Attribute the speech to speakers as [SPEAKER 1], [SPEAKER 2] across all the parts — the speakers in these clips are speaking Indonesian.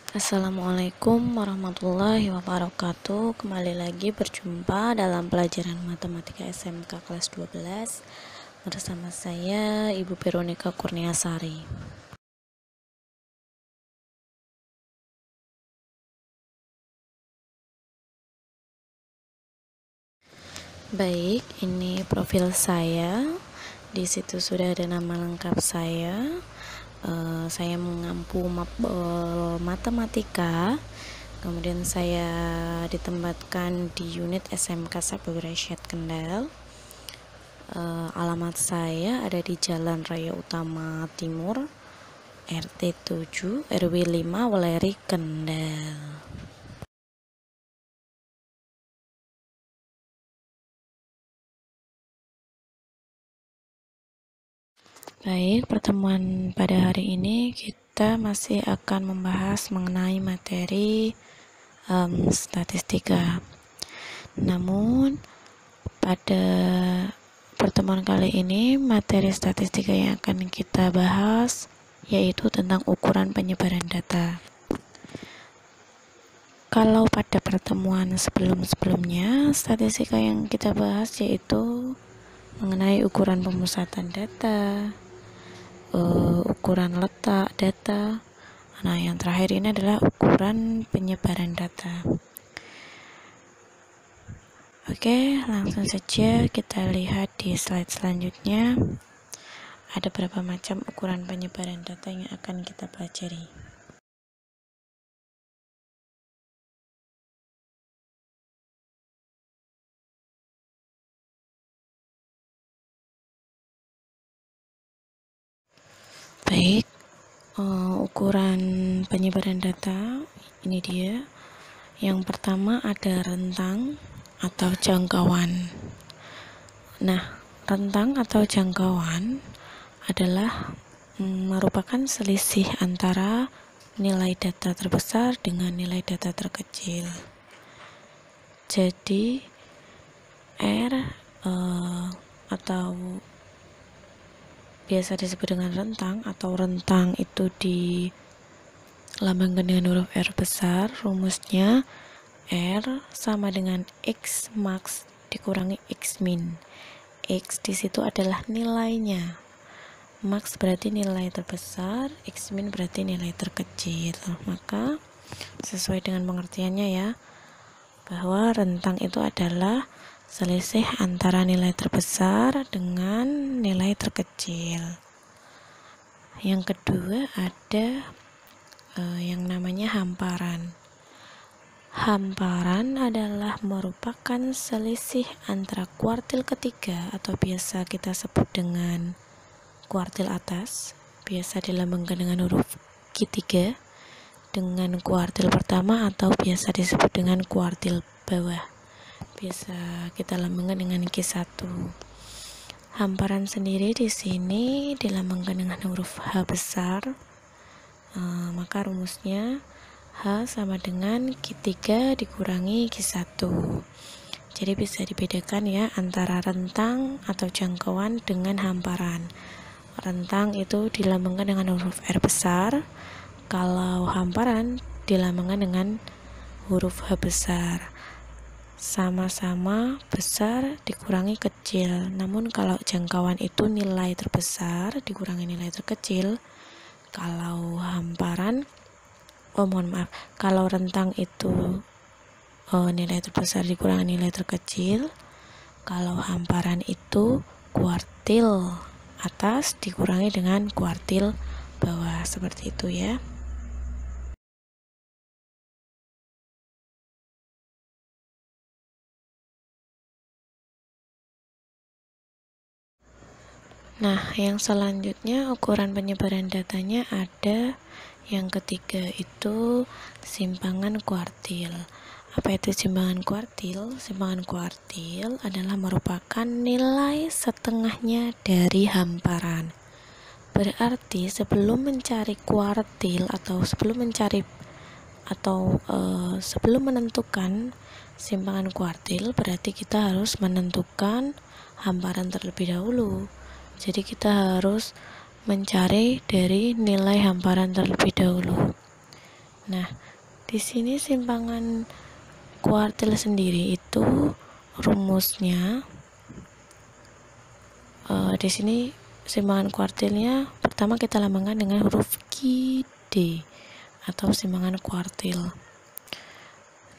[SPEAKER 1] Assalamualaikum warahmatullahi wabarakatuh. Kembali lagi berjumpa dalam pelajaran matematika SMK kelas 12 bersama saya Ibu Veronica Kurniasari. Baik, ini profil saya. Di situ sudah ada nama lengkap saya. Saya mengampu mapel matematika. Kemudian saya ditempatkan di unit SMK Sabtu Rasyad Kendal. Alamat saya ada di Jalan Raya Utama Timur, RT 7 RW 5 Weleri Kendal. Baik, pertemuan pada hari ini kita masih akan membahas mengenai materi statistika. Namun pada pertemuan kali ini materi statistika yang akan kita bahas yaitu tentang ukuran penyebaran data. Kalau pada pertemuan sebelum-sebelumnya, statistika yang kita bahas yaitu mengenai ukuran pemusatan data, ukuran letak data. Nah, yang terakhir ini adalah ukuran penyebaran data. Oke, langsung saja kita lihat di slide selanjutnya. Ada berapa macam ukuran penyebaran data yang akan kita pelajari. Baik, ukuran penyebaran data ini dia. Yang pertama ada rentang atau jangkauan. Nah, rentang atau jangkauan adalah merupakan selisih antara nilai data terbesar dengan nilai data terkecil. Jadi R atau biasa disebut dengan rentang atau rentang itu dilambangkan dengan huruf R besar. Rumusnya R sama dengan X max dikurangi X min. X di situ adalah nilainya. Max berarti nilai terbesar, X min berarti nilai terkecil. Maka sesuai dengan pengertiannya ya, bahwa rentang itu adalah selisih antara nilai terbesar dengan nilai terkecil. Yang kedua ada yang namanya hamparan. Hamparan adalah merupakan selisih antara kuartil ketiga atau biasa kita sebut dengan kuartil atas, biasa dilambangkan dengan huruf Q3, dengan kuartil pertama atau biasa disebut dengan kuartil bawah, biasa kita lambangkan dengan Q1. Hamparan sendiri di sini dilambangkan dengan huruf H besar. Maka rumusnya H sama dengan Q3 dikurangi Q1. Jadi bisa dibedakan ya antara rentang atau jangkauan dengan hamparan. Rentang itu dilambangkan dengan huruf R besar, kalau hamparan dilambangkan dengan huruf H besar. Sama-sama besar dikurangi kecil. Namun kalau jangkauan itu nilai terbesar dikurangi nilai terkecil. Kalau hamparan, kalau rentang itu nilai terbesar dikurangi nilai terkecil. Kalau hamparan itu kuartil atas dikurangi dengan kuartil bawah, seperti itu ya. Nah, yang selanjutnya ukuran penyebaran datanya ada yang ketiga itu simpangan kuartil. Apa itu simpangan kuartil? Simpangan kuartil adalah merupakan nilai setengahnya dari hamparan. Berarti sebelum mencari kuartil atau sebelum menentukan simpangan kuartil, berarti kita harus menentukan hamparan terlebih dahulu. Jadi kita harus mencari dari nilai hamparan terlebih dahulu. Nah, di sini simpangan kuartil sendiri itu rumusnya di sini simpangan kuartilnya pertama kita lambangkan dengan huruf QD atau simpangan kuartil.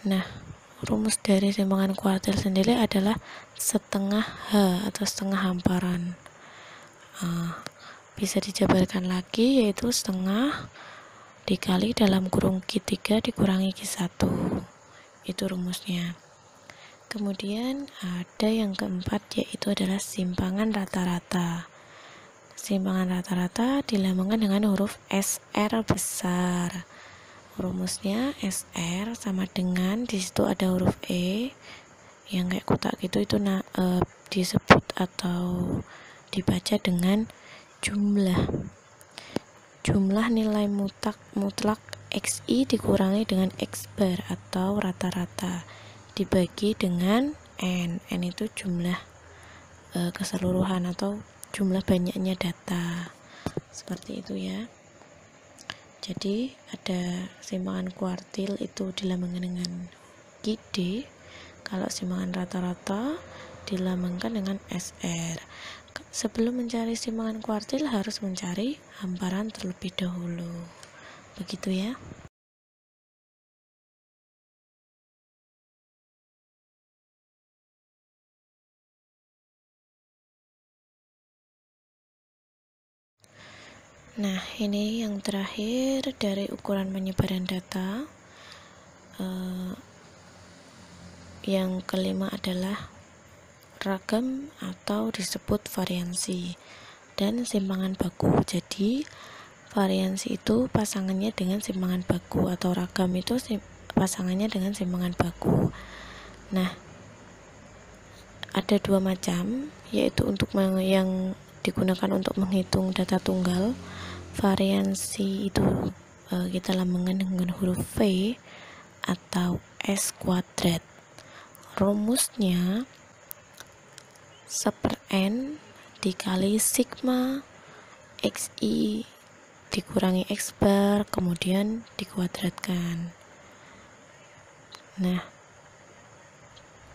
[SPEAKER 1] Nah, rumus dari simpangan kuartil sendiri adalah setengah H atau setengah hamparan. Bisa dijabarkan lagi, yaitu setengah dikali dalam kurung Q3 dikurangi Q1. Itu rumusnya. Kemudian ada yang keempat, yaitu adalah simpangan rata-rata. Simpangan rata-rata dilambangkan dengan huruf SR besar. Rumusnya SR sama dengan di situ ada huruf E yang kayak kotak gitu, itu disebut atau dibaca dengan jumlah nilai mutlak XI dikurangi dengan X bar atau rata-rata dibagi dengan N itu jumlah keseluruhan atau jumlah banyaknya data, seperti itu ya. Jadi ada simpangan kuartil itu dilambangkan dengan QD, kalau simpangan rata-rata dilambangkan dengan SR. Sebelum mencari simpangan kuartil harus mencari hamparan terlebih dahulu, begitu ya. Nah, ini yang terakhir dari ukuran penyebaran data. Yang kelima adalah ragam atau disebut variansi dan simpangan baku. Jadi variansi itu pasangannya dengan simpangan baku, atau ragam itu pasangannya dengan simpangan baku. Nah, ada dua macam, yaitu untuk yang digunakan untuk menghitung data tunggal. Variansi itu kita lambangkan dengan huruf V atau S kuadrat. Rumusnya 1/n dikali sigma XI dikurangi X bar kemudian dikuadratkan. Nah,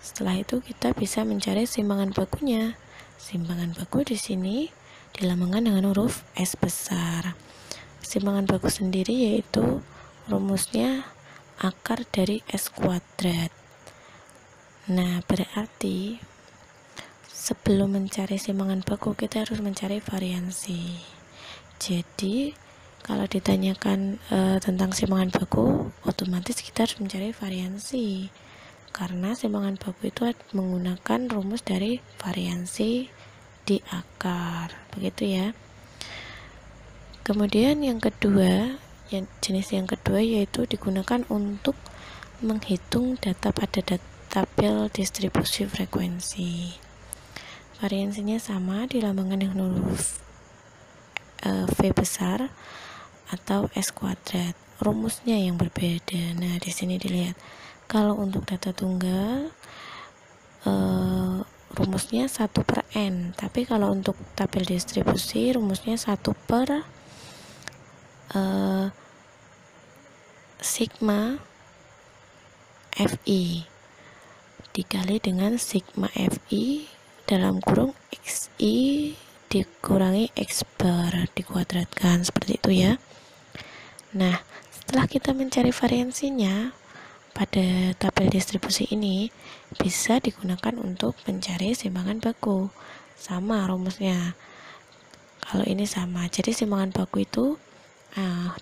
[SPEAKER 1] setelah itu kita bisa mencari simpangan bakunya. Simpangan baku di sini dilambangkan dengan huruf S besar. Simpangan baku sendiri yaitu rumusnya akar dari S kuadrat. Nah, berarti sebelum mencari simpangan baku kita harus mencari variansi. Jadi kalau ditanyakan tentang simpangan baku, otomatis kita harus mencari variansi, karena simpangan baku itu menggunakan rumus dari variansi di akar, begitu ya. Kemudian yang kedua, jenis yang kedua yaitu digunakan untuk menghitung data pada tabel distribusi frekuensi. Variansinya sama, dilambangkan dengan huruf V besar atau S kuadrat. Rumusnya yang berbeda. Nah, di sini dilihat. Kalau untuk data tunggal rumusnya 1/n, tapi kalau untuk tabel distribusi rumusnya 1/sigma Fi dikali dengan sigma Fi dalam kurung Xi dikurangi X bar dikuadratkan, seperti itu ya. Nah, setelah kita mencari variansinya pada tabel distribusi ini, bisa digunakan untuk mencari simpangan baku. Sama rumusnya. Kalau ini sama. Jadi simpangan baku itu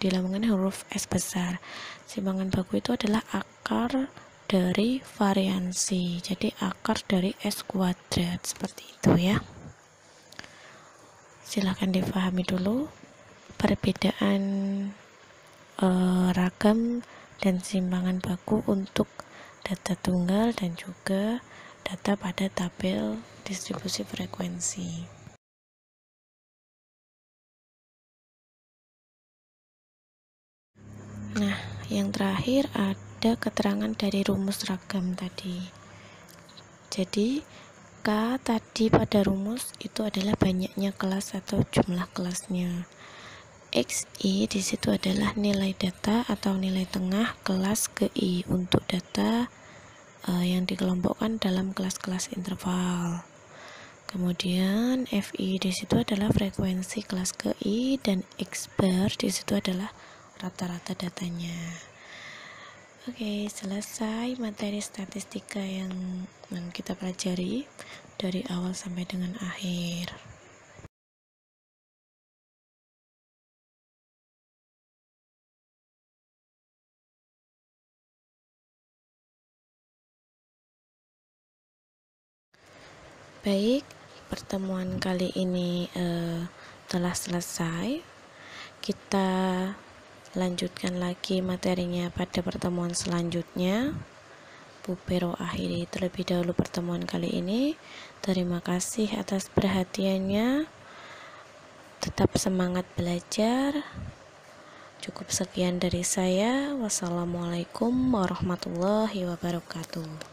[SPEAKER 1] dilambangkan huruf S besar. Simpangan baku itu adalah akar dari variansi. Jadi akar dari S kuadrat, seperti itu ya. Silahkan dipahami dulu perbedaan ragam dan simpangan baku untuk data tunggal dan juga data pada tabel distribusi frekuensi. Nah, yang terakhir ada keterangan dari rumus ragam tadi. Jadi K tadi pada rumus itu adalah banyaknya kelas atau jumlah kelasnya. XI di situ adalah nilai data atau nilai tengah kelas GI untuk data yang dikelompokkan dalam kelas-kelas interval. Kemudian FI di situ adalah frekuensi kelas GI dan X bar di situ adalah rata-rata datanya. Oke, selesai materi statistika yang kita pelajari dari awal sampai dengan akhir. Baik, pertemuan kali ini telah selesai. Kita lanjutkan lagi materinya pada pertemuan selanjutnya. Bu Pero akhiri terlebih dahulu pertemuan kali ini. Terima kasih atas perhatiannya. Tetap semangat belajar. Cukup sekian dari saya. Wassalamualaikum warahmatullahi wabarakatuh.